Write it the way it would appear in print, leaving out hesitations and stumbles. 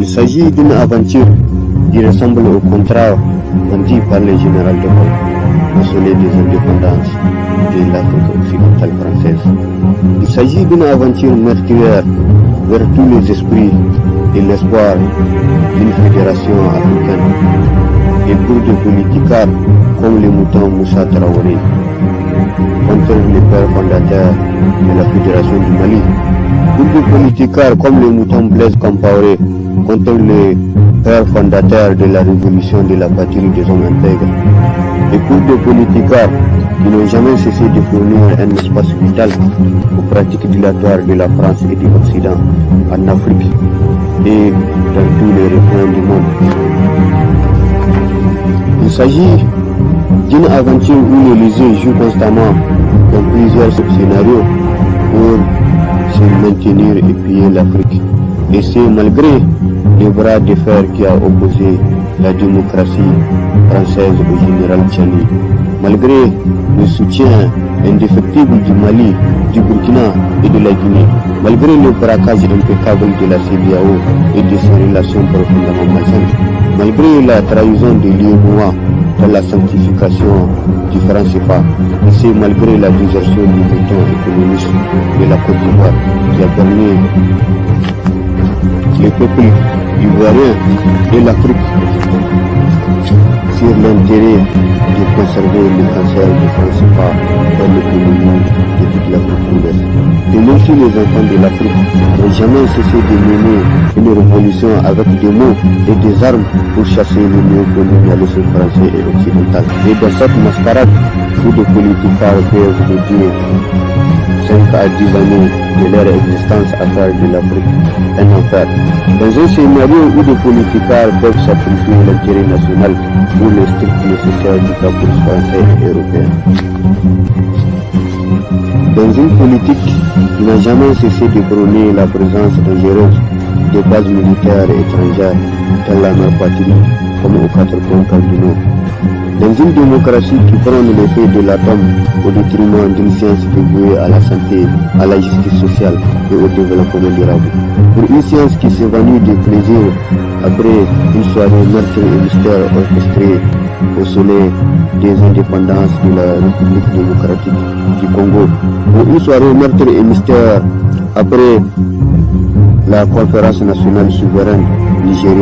Il s'agit d'une aventure qui ressemble au contrat vendu par le général de Gaulle au soleil des indépendances de l'Afrique occidentale française. Il s'agit d'une aventure meurtrière vers tous les esprits et l'espoir d'une fédération africaine et pour des politicards comme les moutons Moussa Traoré contre les pères fondateurs de la fédération du Mali, pour des politicards comme les moutons Blaise Compaoré contre les pères fondateurs de la révolution de la patrie des hommes intègres, et pour des politicards qui n'ont jamais cessé de fournir un espace vital aux pratiques dilatoires de la France et de l'Occident en Afrique et dans tous les recoins du monde. Il s'agit d'une aventure où l'Élysée joue constamment dans plusieurs scénarios pour se maintenir et piller l'Afrique. Et c'est malgré les bras de fer qui a opposé la démocratie française au général Tchani, malgré le soutien indéfectible du Mali, du Burkina et de la Guinée, malgré le braquage impeccable de la CEDEAO et de ses relations profondément malsaines, malgré la trahison de l'UEMOA dans la sanctification du franc CFA, et c'est malgré la désertion du bouton économiste de la Côte d'Ivoire qui a permis les peuples ivoiriens et l'Afrique sur l'intérêt de conserver le cancer du franc CFA dans l'économie de toute l'Afrique de l'Ouest. Et même si les enfants de l'Afrique n'ont jamais cessé de mener une révolution avec des mots et des armes pour chasser le néocolonialisme français et occidental. Et dans cette mascarade, où des politiciens peuvent dédier 5 à 10 années de leur existence à faire de l'Afrique un enfer. Dans un scénario où des politiciens peuvent sacrifier l'intérêt national pour le strict nécessaire du caprice français et européen. Dans une politique qui n'a jamais cessé de prôner la présence dangereuse des bases militaires étrangères dans la mer patrie, comme aux 4 points cardinaux. Dans une démocratie qui prône l'effet de l'atome au détriment d'une science dévouée à la santé, à la justice sociale et au développement durable. Pour une science qui s'évanouit de plaisir après une soirée meurtre et mystère orchestrée au soleil des indépendances de la République démocratique du Congo, pour une soirée meurtre et mystère après la conférence nationale souveraine nigérienne.